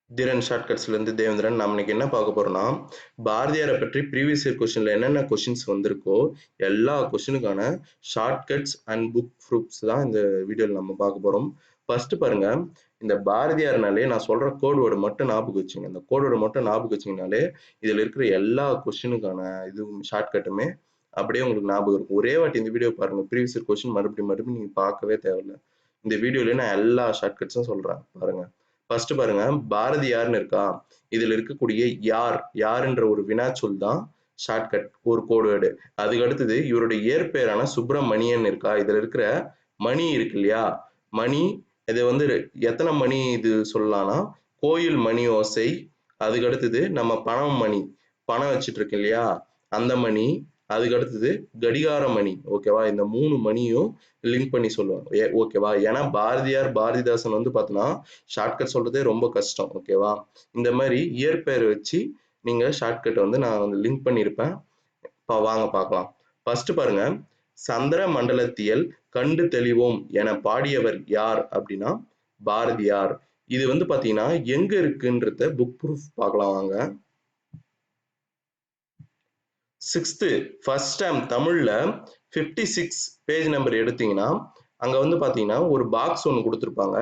திறன் ஷார்ட்கட்ஸ்லேருந்து தேவேந்திரன். நம்ம இன்னைக்கு என்ன பார்க்க போறோம்னா, பாரதியாரை பற்றி ப்ரீவியஸ் இயர் கொஸ்டின்ல என்னென்ன கொஸ்டின்ஸ் வந்திருக்கோ, எல்லா கொஸ்டினுக்கான ஷார்ட்கட்ஸ் அண்ட் புக் ப்ரூஃப்ஸ் தான் இந்த வீடியோவில் நம்ம பார்க்க போறோம். ஃபர்ஸ்ட் பாருங்க, இந்த பாரதியார்னாலே நான் சொல்ற கோட் வேர்டு மட்டும் ஞாபகம் வச்சுங்க. இந்த கோட் வேர்டு மட்டும் ஞாபகம் வச்சிங்கனாலே இதில் இருக்கிற எல்லா கொஸ்டினுக்கான இதுவும் ஷார்ட்கட்டுமே அப்படியே உங்களுக்கு ஞாபகம் இருக்கும். ஒரே வாட்டி இந்த வீடியோ பாருங்க. ப்ரீவியஸ் இயர் கொஸ்டின் மறுபடியும் நீங்க பார்க்கவே தேவையில்ல. இந்த வீடியோலயே நான் எல்லா ஷார்ட்கட்ஸும் சொல்றேன் பாருங்க. ஃபர்ஸ்ட் பாருங்க, பாரதியார்னு இருக்கா, இதுல இருக்கக்கூடிய யாருன்ற ஒரு வினாச்சொல் தான் ஷார்ட்கட், ஒரு கோட் வேர்டு. அதுக்கு அடுத்தது இவருடைய இயற்பெயரான சுப்பிரமணியன் இருக்கா, இதுல இருக்கிற மணி இருக்கு இல்லையா, மணி, இது வந்து எத்தனை மணி இது சொல்லலாம்னா, கோயில் மணி ஓசை. அதுக்கு அடுத்தது நம்ம பணம் மணி, பணம் வச்சுட்டு இருக்கு இல்லையா அந்த மணி. அதுக்கு அடுத்தது கடிகார மணி. ஓகேவா, இந்த 3 மணியும் லிங்க் பண்ணி சொல்லுவாங்க. ஓகேவா, ஏன்னா பாரதியார் பாரதிதாசன் வந்து பார்த்தோன்னா ஷார்ட்கட் சொல்றதே ரொம்ப கஷ்டம். ஓகேவா, இந்த மாதிரி இயற்பெயர் வச்சு நீங்க ஷார்ட்கட் வந்து நான் வந்து லிங்க் பண்ணியிருப்பேன். வாங்க பார்க்கலாம். ஃபர்ஸ்ட் பாருங்க, சந்திர மண்டலத்தியல் கண்டு தெளிவோம் என பாடியவர் யார் அப்படின்னா பாரதியார். இது வந்து பாத்தீங்கன்னா எங்க இருக்குன்றத புக் ப்ரூஃப் பார்க்கலாம் வாங்க. 6th ஃபர்ஸ்ட் டைம் தமிழ்ல 56 பேஜ் நம்பர் எடுத்தீங்கன்னா அங்க வந்து பாத்தீங்கன்னா ஒரு பாக்ஸ் ஒன்று கொடுத்துருப்பாங்க.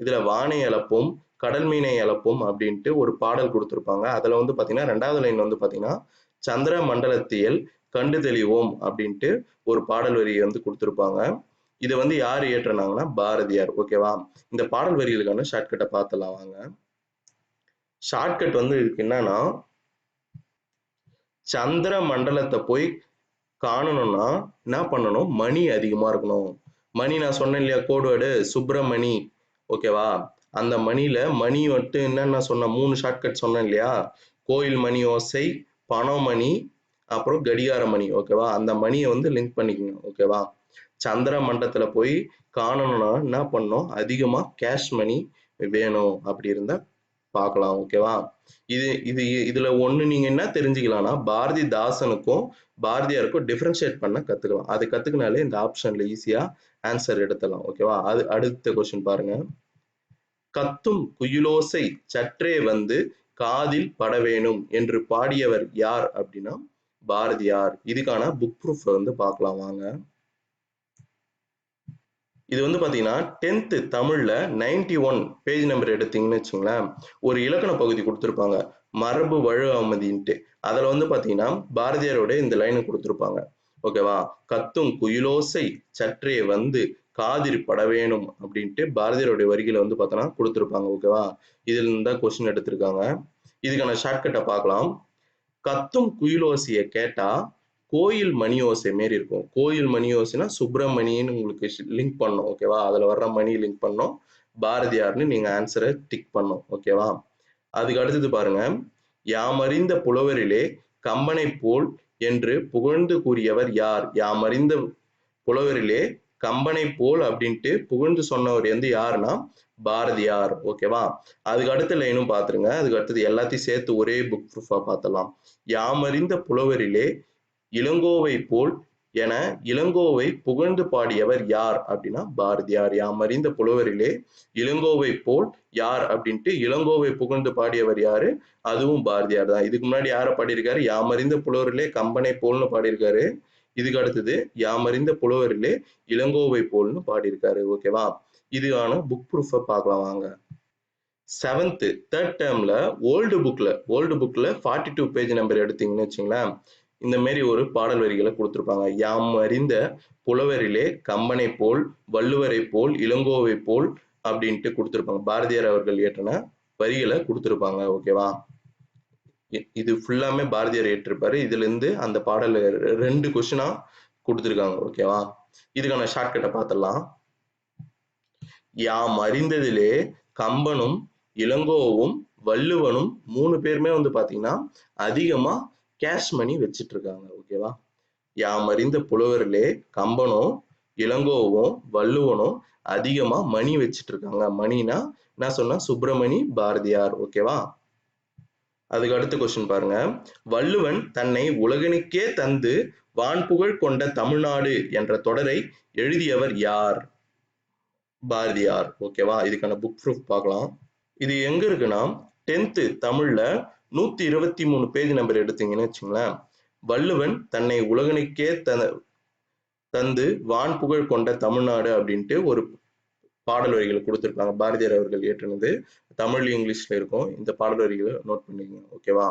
இதுல வானை அளப்போம் கடல் மீனை அளப்போம் அப்படின்ட்டு ஒரு பாடல் கொடுத்துருப்பாங்க. அதுல வந்து பாத்தீங்கன்னா 2வது லைன் வந்து பாத்தீங்கன்னா சந்திர மண்டலத்தியல் கண்டு தெளிவோம் அப்படின்ட்டு ஒரு பாடல் வரி வந்து கொடுத்துருப்பாங்க. இதை வந்து யார் இயற்றினாங்கன்னா பாரதியார். ஓகேவா, இந்த பாடல் வரிகளுக்கான ஷார்ட்கட்டை பார்த்தலாம் வாங்க. ஷார்ட்கட் வந்து இதுக்கு என்னன்னா, சந்திர மண்டலத்தை போய் காணணும்னா என்ன பண்ணணும், மணி அதிகமா இருக்கணும். மணி நான் சொன்னேன் இல்லையா, கோட்வேர்டு சுப்பிரமணி. ஓகேவா, அந்த மணியில மணி வந்துட்டு என்னென்ன சொன்ன 3 ஷார்ட்கட் சொன்னேன் இல்லையா, கோயில் மணி ஓசை, பணமணி, அப்புறம் கடிகார மணி. ஓகேவா, அந்த மணியை வந்து லிங்க் பண்ணிக்கணும். ஓகேவா, சந்திர மண்டலத்துல போய் காணணும்னா என்ன பண்ணணும், அதிகமா கேஷ் மணி வேணும். அப்படி இருந்தா பார்க்கலாம். ஓகேவா, இதுல ஒண்ணு நீங்க என்ன தெரிஞ்சுக்கலாம்னா, பாரதிதாசனுக்கும் பாரதியாருக்கும் டிஃபரன்ஷியேட் பண்ண கத்துக்கலாம். அது கத்துக்கினாலே இந்த ஆப்ஷன்ல ஈஸியா ஆன்சர் எடுத்துடலாம். ஓகேவா, அது அடுத்த கொஸ்டின் பாருங்க. கத்தும் குயிலோசை சற்றே வந்து காதில் பட வேணும் என்று பாடியவர் யார் அப்படின்னா பாரதியார். இதுக்கான புக் ப்ரூஃப் வந்து பார்க்கலாம் வாங்க. இது வந்து பாத்தீங்கன்னா 10th தமிழ்ல 91 பேஜ் நம்பர் எடுத்தீங்கன்னு வச்சுங்களேன், ஒரு இலக்கண பகுதி கொடுத்துருப்பாங்க, மரபு வழு அமைதின்ட்டு. அதுல வந்து பாத்தீங்கன்னா பாரதியாரோட இந்த லைன் கொடுத்துருப்பாங்க. ஓகேவா, கத்தும் குயிலோசை சற்றே வந்து காதில் பட வேணும் அப்படின்ட்டு பாரதியாருடைய வரிகளை வந்து பார்த்தோன்னா கொடுத்துருப்பாங்க. ஓகேவா, இதுல இருந்தா கொஸ்டின் எடுத்திருக்காங்க. இதுக்கான ஷார்ட்கட்டை பார்க்கலாம். கத்தும் குயிலோசையை கேட்டா கோயில் மணி ஓசை மாரி இருக்கும். கோயில் மணி ஓசைனா சுப்பிரமணியன்னு உங்களுக்கு லிங்க் பண்ணும். ஓகேவா, அதுல வர்ற மணி லிங்க் பண்ணும், பாரதியார்னு நீங்க ஆன்சரை டிக் பண்ணும். ஓகேவா, அதுக்கு அடுத்தது பாருங்க, யாமறிந்த புலவரிலே கம்பனை போல் என்று புகழ்ந்து கூறியவர் யார். யாமறிந்த புலவரிலே கம்பனை போல் அப்படின்ட்டு புகழ்ந்து சொன்னவர் வந்து யாருன்னா பாரதியார். ஓகேவா, அதுக்கு அடுத்த லைனும் பார்த்துருங்க. அதுக்கு அடுத்தது எல்லாத்தையும் சேர்த்து ஒரே புக் ப்ரூஃபா பார்த்தலாம். யாமறிந்த புலவரிலே இளங்கோவை போல் என இளங்கோவை புகழ்ந்து பாடியவர் யார் அப்படின்னா பாரதியார். யாமறிந்த புலவரிலே இளங்கோவை போல் யார் அப்படின்ட்டு இளங்கோவை புகழ்ந்து பாடியவர் யாரு, அதுவும் பாரதியார் தான். இதுக்கு முன்னாடி யாரை பாடியிருக்காரு, யாமறிந்த புலவரிலே கம்பனை போல்னு பாடியிருக்காரு. இதுக்கு அடுத்தது யாமறிந்த புலவரிலே இளங்கோவை போல்னு பாடியிருக்காரு. ஓகேவா, இதுக்கான புக் ப்ரூஃப பார்க்கலாம் வாங்க. 7th தேர்ட் டேர்ம்ல ஓல்டு புக்ல 42 பேஜ் நம்பர் எடுத்தீங்கன்னு வச்சுங்களேன், இந்த மாதிரி ஒரு பாடல் வரிகளை கொடுத்துருப்பாங்க. யாம் அறிந்த புலவரிலே கம்பனை போல் வள்ளுவரை போல் இளங்கோவை போல் அப்படின்ட்டு கொடுத்துருப்பாங்க. பாரதியார் அவர்கள் இயற்றின வரிகளை கொடுத்துருப்பாங்க. ஓகேவா, இது ஃபுல்லாமே பாரதியார் ஏற்றிருப்பாரு. இதுல இருந்து அந்த பாடல் 2 கொஸ்டினா கொடுத்துருக்காங்க. ஓகேவா, இதுக்கான ஷார்ட்கட்டை பார்த்துடலாம். யாம் அறிந்ததிலே கம்பனும் இளங்கோவும் வள்ளுவனும் 3 பேருமே வந்து பாத்தீங்கன்னா அதிகமா கேஷ் மணி வச்சிட்டு இருக்காங்க. ஓகேவா, யாம் அறிந்த புலவரிலே கம்பனும் இளங்கோவும் வள்ளுவனும் அதிகமா மணி வச்சிட்டு இருக்காங்க. மணினா என்ன சொன்னா சுப்பிரமணி பாரதியார். ஓகேவா, அதுக்கு அடுத்த கொஸ்டின் பாருங்க. வள்ளுவன் தன்னை உலகனுக்கே தந்து வான்புகழ் கொண்ட தமிழ்நாடு என்ற தொடரை எழுதியவர் யார், பாரதியார். ஓகேவா, இதுக்கான புக் ப்ரூஃப் பார்க்கலாம். இது எங்க இருக்குன்னா 10th தமிழ்ல 123 பேஜ் நம்பர் எடுத்தீங்கன்னு வச்சுங்களேன், வள்ளுவன் தன்னை உலகனுக்கே தந்து வான் புகழ் கொண்ட தமிழ்நாடு அப்படின்ட்டு ஒரு பாடல் வரிகளை கொடுத்திருக்காங்க. பாரதியார் அவர்கள் இயற்றினது. தமிழ் இங்கிலீஷ்ல இருக்கும். இந்த பாடல் வரிகளை நோட் பண்ணிக்கங்க. ஓகேவா?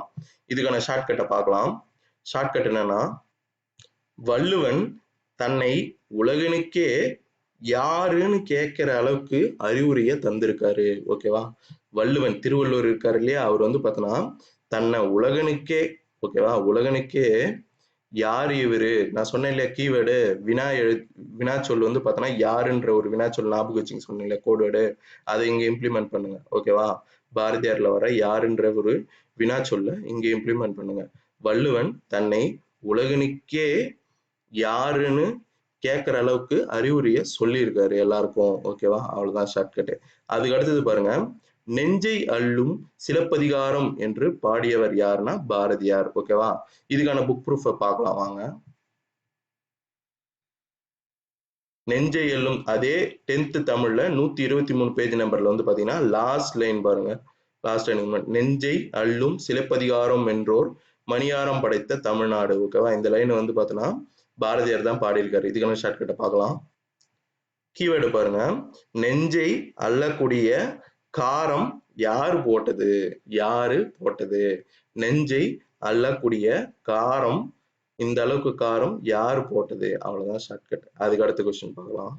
இதுக்கான ஷார்ட்கட்டை பார்க்கலாம். ஷார்ட்கட் என்னன்னா, வள்ளுவன் தன்னை உலகனுக்கே யாருன்னு கேட்கிற அளவுக்கு அறிவுரையை தந்திருக்காரு. ஓகேவா? வள்ளுவன் திருவள்ளுவர் இருக்காரு இல்லையா, அவர் வந்து பார்த்தோன்னா தன்னை உலகனுக்கே, ஓகேவா, உலகனுக்கே யார் இவரு, நான் சொன்னேன் இல்லையா கீவேர்டு வினாச்சொல் வந்து பார்த்தோன்னா யாருன்ற ஒரு வினாச்சொல் ஞாபகம் வச்சுங்க சொன்னேன் இல்லையா கோட்வேர்டு, அதை இங்க இம்ப்ளிமெண்ட் பண்ணுங்க. ஓகேவா? பாரதியார்ல வர யாருன்ற ஒரு வினாச்சொல்ல இங்க இம்ப்ளிமெண்ட் பண்ணுங்க. வள்ளுவன் தன்னை உலகனுக்கே யாருன்னு கேட்கிற அளவுக்கு அறிவுரையை சொல்லியிருக்காரு எல்லாருக்கும். ஓகேவா? அவ்வளவுதான் ஷார்ட்கட். அதுக்கு அடுத்தது பாருங்க, நெஞ்சை அள்ளும் சிலப்பதிகாரம் என்று பாடியவர் யாருன்னா பாரதியார். ஓகேவா? இதுக்கான புக் ப்ரூஃபை பார்க்கலாம் வாங்க. நெஞ்சை எல்லும் அதே 10th தமிழ்ல 123 பேஜ் நம்பர்ல வந்து பாத்தீங்கன்னா லாஸ்ட் லைன் பாருங்க. லாஸ்ட் லைன், நெஞ்சை அள்ளும் சிலப்பதிகாரம் என்றோர் மணியாரம் படைத்த தமிழ்நாடு. ஓகேவா? இந்த லைன் வந்து பாத்தீங்கன்னா பாரதியார் தான் பாடியிருக்காரு. இதுக்கான ஷார்ட்கட்டை பார்க்கலாம். கீவேர்டு பாருங்க, நெஞ்சை அள்ளக்கூடிய காரம் யாரு போட்டது, யாரு போட்டது, நெஞ்சை அள்ளக்கூடிய காரம், இந்த அளவுக்கு காரம் யாரு போட்டது, அவ்வளவுதான் ஷார்ட்கட். அதுக்கு அடுத்த கொஸ்டின் பார்க்கலாம்.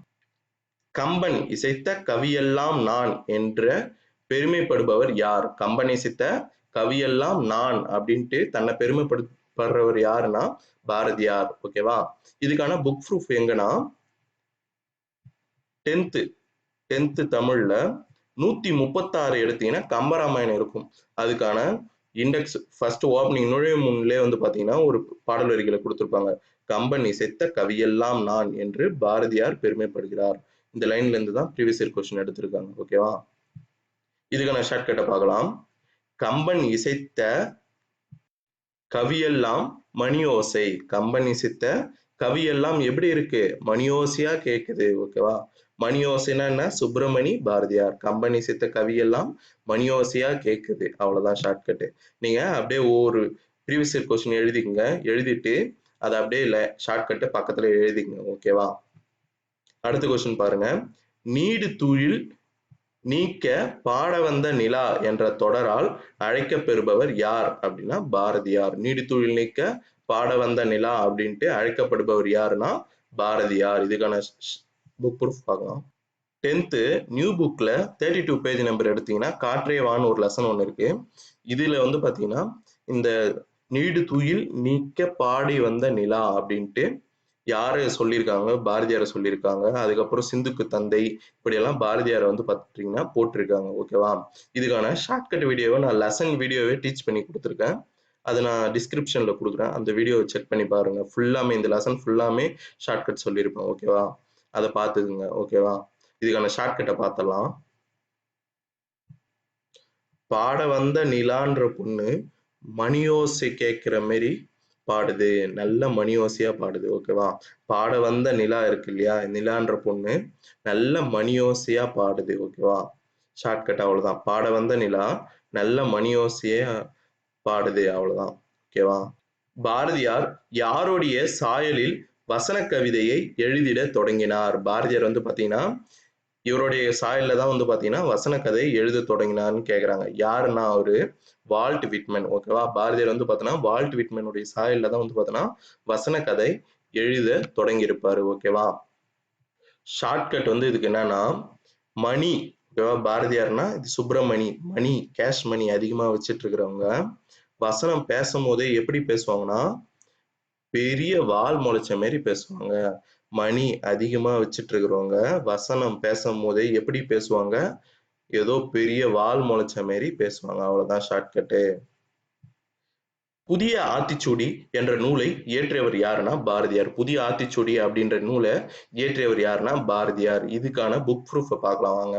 கம்பன் இசைத்த கவியெல்லாம் நான் என்ற பெருமைப்படுபவர் யார்? கம்பன் இசைத்த கவியெல்லாம் நான் அப்படின்ட்டு தன்னை பெருமைப்படுறவர் யாருன்னா பாரதியார். ஓகேவா? இதுக்கான புக் ப்ரூஃப் எங்கன்னா 10th தமிழ்ல 136 எடுத்தீங்கன்னா கம்பராமாயணம் இருக்கும். அதுக்கான இண்டெக்ஸ் ஃபர்ஸ்ட் ஓப்பனிங் நுழைவு முன்னிலே வந்து பாத்தீங்கன்னா ஒரு பாடல் வரிகளை கொடுத்திருப்பாங்க. கம்பன் இசைத்த கவியெல்லாம் நான் என்று பாரதியார் பெருமைப்படுகிறார். இந்த லைன்ல இருந்து தான் ப்ரீவியஸ் இயர் கொஸ்டின் எடுத்திருக்காங்க. ஓகேவா? இதுக்கான ஷார்ட்கட்டை பார்க்கலாம். கம்பன் இசைத்த கவியெல்லாம் மணியோசை. கம்பன் இசைத்த கவியெல்லாம் எப்படி இருக்கு? மணியோசையா கேக்குது. ஓகேவா? மணியோசைனா என்ன? சுப்பிரமணி பாரதியார். கம்பன் இசைத்த கவியெல்லாம் மணியோசையா கேக்குது. அவ்வளவுதான் ஷார்ட்கட். நீங்க அப்படியே ஒரு ப்ரீவியஸ் இயர் கொஸ்டின் எழுதிக்கங்க. எழுதிட்டு அதை அப்படியே ஷார்ட்கட் பக்கத்துல எழுதிக்கங்க. ஓகேவா? அடுத்த கொஸ்டின் பாருங்க. நீடு துயில் நீக்க பாட வந்த நிலா என்ற தொடரால் அழைக்கப்பெறுபவர் யார் அப்படின்னா பாரதியார். நீடு துயில் நீக்க பாட வந்த நிலா அப்படின்ட்டு அழைக்கப்படுபவர் யாருன்னா பாரதியார். இதுக்கான புக் ப்ரூஃப் பார்க்கலாம். 10th நியூ புக்ல 32 பேஜ் நம்பர் எடுத்தீங்கன்னா காற்றே வான்னு ஒரு லெசன் ஒன்று இருக்கு. இதுல வந்து பாத்தீங்கன்னா இந்த நீடு துயில் நீக்க பாடி வந்த நிலா அப்படின்ட்டு யாரு சொல்லியிருக்காங்க? பாரதியாரை சொல்லியிருக்காங்க. அதுக்கப்புறம் சிந்துக்கு தந்தை, இப்படியெல்லாம் பாரதியாரை வந்து பாத்தீங்கன்னா போட்டிருக்காங்க. ஓகேவா? இதுக்கான ஷார்ட்கட் வீடியோவை நான் லெசன் வீடியோவே டீச் பண்ணி கொடுத்துருக்கேன். அதை நான் டிஸ்கிரிப்ஷன்ல கொடுக்குறேன். அந்த வீடியோவை செக் பண்ணி பாருங்க. ஃபுல்லாமே இந்த லெசன் ஃபுல்லாமே ஷார்ட்கட் சொல்லியிருப்பேன். ஓகேவா? அதை பார்த்துக்குங்க. ஓகேவா? இதுக்கான ஷார்ட்கட்டை பார்த்தலாம். பாட வந்த நிலான்ற பொண்ணு மணியோசை கேட்கிற மாரி பாடுது. நல்ல மணியோசையா பாடுது. ஓகேவா? பாட வந்த நிலா இருக்கு இல்லையா, நிலான்ற பொண்ணு நல்ல மணியோசையா பாடுது. ஓகேவா? ஷார்ட்கட் அவ்வளவுதான். பாட வந்த நிலா நல்ல மணியோசையா பாடுது. அவ்வளவுதான். ஓகேவா? பாரதியார் யாருடைய சாயலில் வசன கவிதையை எழுதிட தொடங்கினார்? பாரதியார் வந்து பாத்தீங்கன்னா இவருடைய சாயல்ல தான் வந்து பாத்தீங்கன்னா வசன கதை எழுத தொடங்கினார்னு கேக்குறாங்க. யாருன்னா அவரு வால்ட் விட்மன். ஓகேவா? பாரதியார் வந்து பாத்தீங்கன்னா வால்ட் விட்மனுடைய சாயல்ல தான் வந்து பாத்தீங்கன்னா வசன கதை எழுத தொடங்கி இருப்பாரு. ஓகேவா? ஷார்ட்கட் வந்து இதுக்கு என்னன்னா மணி. ஓகேவா? பாரதியார்னா இது சுப்பிரமணி. மணி, கேஷ் மணி அதிகமா வச்சிட்டு இருக்கிறவங்க வசனம் பேசும் போதே எப்படி பேசுவாங்கன்னா பெரிய வால் முளைச்ச மாதிரி பேசுவாங்க. மணி அதிகமா வச்சிட்டு இருக்கிறவங்க வசனம் பேசும் போதே எப்படி பேசுவாங்க? ஏதோ பெரிய வால் முளைச்ச மாதிரி பேசுவாங்க. அவ்வளவுதான் ஷார்ட்கட்டு. புதிய ஆத்திச்சூடி என்ற நூலை இயற்றியவர் யாருன்னா பாரதியார். புதிய ஆத்திச்சூடி அப்படின்ற நூலை இயற்றியவர் யாருன்னா பாரதியார். இதுக்கான புக் ப்ரூஃப் பார்க்கலாம் வாங்க.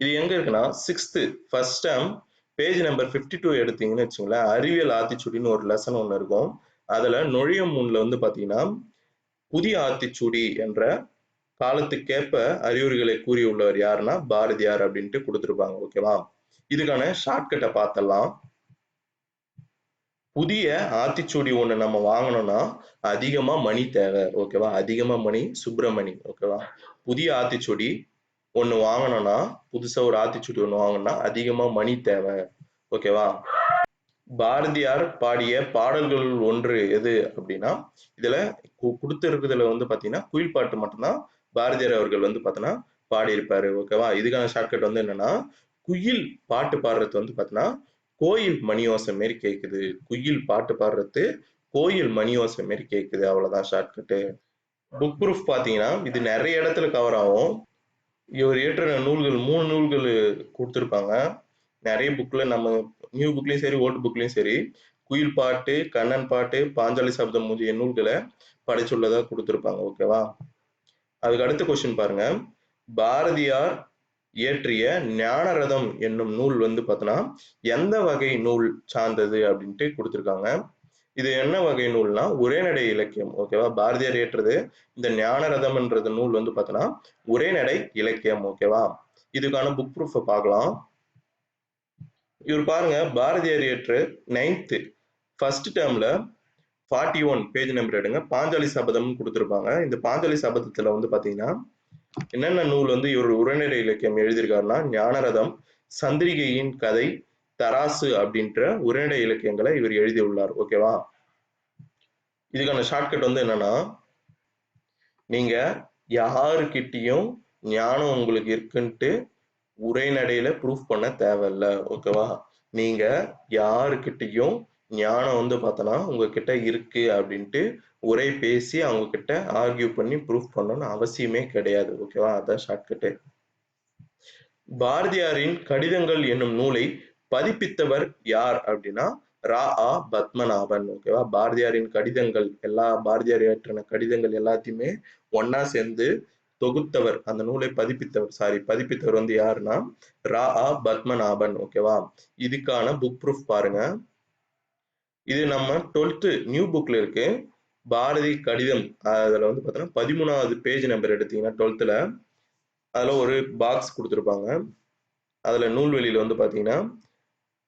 இது எங்க இருக்குன்னா 6th first term page number 52 எடுத்தீங்கன்னு வச்சுங்களேன், அறிவியல் ஆத்திச்சூடின்னு ஒரு லெசன் ஒன்று இருக்கும். அதுல நுழையும் முன்ல வந்து பாத்தீங்கன்னா புதிய ஆத்திச்சூடி என்ற காலத்துக்கேற்ப அறிவுரைகளை கூறியுள்ளவர் யாருன்னா பாரதியார் அப்படின்ட்டு கொடுத்திருப்பாங்க. ஓகேவா? இதுக்கான ஷார்ட்கட்டை பார்த்தலாம். புதிய ஆத்திச்சூடி ஒண்ணு நம்ம வாங்கணும்னா அதிகமா மணி தேவை. ஓகேவா? அதிகமா மணி சுப்பிரமணி. ஓகேவா? புதிய ஆத்திச்சூடி ஒண்ணு வாங்கணும்னா, புதுசா ஒரு ஆத்திச்சூடி ஒண்ணு வாங்கணும்னா அதிகமா மணி தேவை. ஓகேவா? பாரதியார் பாடிய பாடல்கள் ஒன்று எது அப்படின்னா, இதுல கொடுத்திருக்கிறதுல வந்து பாத்தீங்கன்னா குயில் பாட்டு மட்டும்தான் பாரதியார் அவர்கள் வந்து பாத்தீங்கன்னா பாடியிருப்பாரு. ஓகேவா? இதுக்கான ஷார்ட்கட் வந்து என்னன்னா, குயில் பாட்டு பாடுறது வந்து பாத்தீங்கன்னா கோயில் மணி ஓசை மாரி கேக்குது. குயில் பாட்டு பாடுறது கோயில் மணி ஓசை மாரி கேக்குது. அவ்வளவுதான் ஷார்ட்கட்டு. புக் ப்ரூஃப் பாத்தீங்கன்னா இது நிறைய இடத்துல கவர் ஆகும். இவர் இயற்றின நூல்கள் 3 நூல்கள் கொடுத்திருப்பாங்க. நிறைய புக்ல நம்ம நியூ புக்லயும் சரி, ஓல்டு புக்லயும் சரி, குயில் பாட்டு, கண்ணன் பாட்டு, பாஞ்சாலி சபதம் முதலிய நூல்களை படைச்சுள்ளதா கொடுத்திருப்பாங்க. ஓகேவா? அதுக்கு அடுத்த கொஸ்டின் பாருங்க. பாரதியார் இயற்றிய ஞானரதம் என்னும் நூல் வந்து பார்த்தோன்னா எந்த வகை நூல் சார்ந்தது அப்படின்ட்டு கொடுத்திருக்காங்க. இது என்ன வகை நூல்னா உரைநடை இலக்கியம். ஓகேவா? பாரதியார் இயற்றது இந்த ஞானரதம்ன்றது நூல் வந்து பார்த்தோன்னா உரைநடை இலக்கியம். ஓகேவா? இதுக்கான புக் ப்ரூஃபை பார்க்கலாம். இவர் பாருங்க, பாரதியார் இயற்ற 9th ஃபர்ஸ்ட் டேர்ம்ல 41 பேஜ் நம்பர் எடுங்க. பாஞ்சாலி சபதம் கொடுத்திருப்பாங்க. இந்த பாஞ்சாலி சபதத்துல வந்து பாத்தீங்கன்னா என்னென்ன நூல் வந்து இவர் உரைநடை இலக்கியம் எழுதியிருக்காருன்னா ஞானரதம், சந்திரிகையின் கதை, தராசு அப்படின்ற உரைநடை இலக்கியங்களை இவர் எழுதியுள்ளார். ஓகேவா? இதுக்கான ஷார்ட்கட் வந்து என்னன்னா, நீங்க யாருக்கிட்டையும் ஞானம் உங்களுக்கு இருக்குன்ட்டு உரைநடையில ப்ரூஃப் பண்ண தேவையில்ல. ஓகேவா? நீங்க யாருக்கிட்டையும் ஞானம் வந்து பார்த்தோன்னா உங்ககிட்ட இருக்கு அப்படின்ட்டு உரை பேசி அவங்க கிட்ட ஆர்கியூ பண்ணி ப்ரூஃப் பண்ணணும்னு அவசியமே கிடையாது. ஓகேவா? அதான் ஷார்ட்கட்டு. பாரதியாரின் கடிதங்கள் என்னும் நூலை பதிப்பித்தவர் யார் அப்படின்னா ரா.ஆ. பத்மநாபன். ஓகேவா? பாரதியாரின் கடிதங்கள் பாரதியார் இயற்றின கடிதங்கள் எல்லாத்தையுமே ஒன்னா சேர்ந்து தொகுத்தவர், அந்த நூலை பதிப்பித்தவர் வந்து யாருன்னா ரா.ஆ. பத்மநாபன். ஓகேவா? இதுக்கான புக் ப்ரூஃப் பாருங்க. இது நம்ம 12th நியூ புக்ல இருக்கு. பாரதி கடிதம் அதுல வந்து பாத்தீங்கன்னா 13வது பேஜ் நம்பர் எடுத்தீங்கன்னா 12th அதுல ஒரு பாக்ஸ் கொடுத்திருப்பாங்க. அதுல நூல்வெளியில வந்து பாத்தீங்கன்னா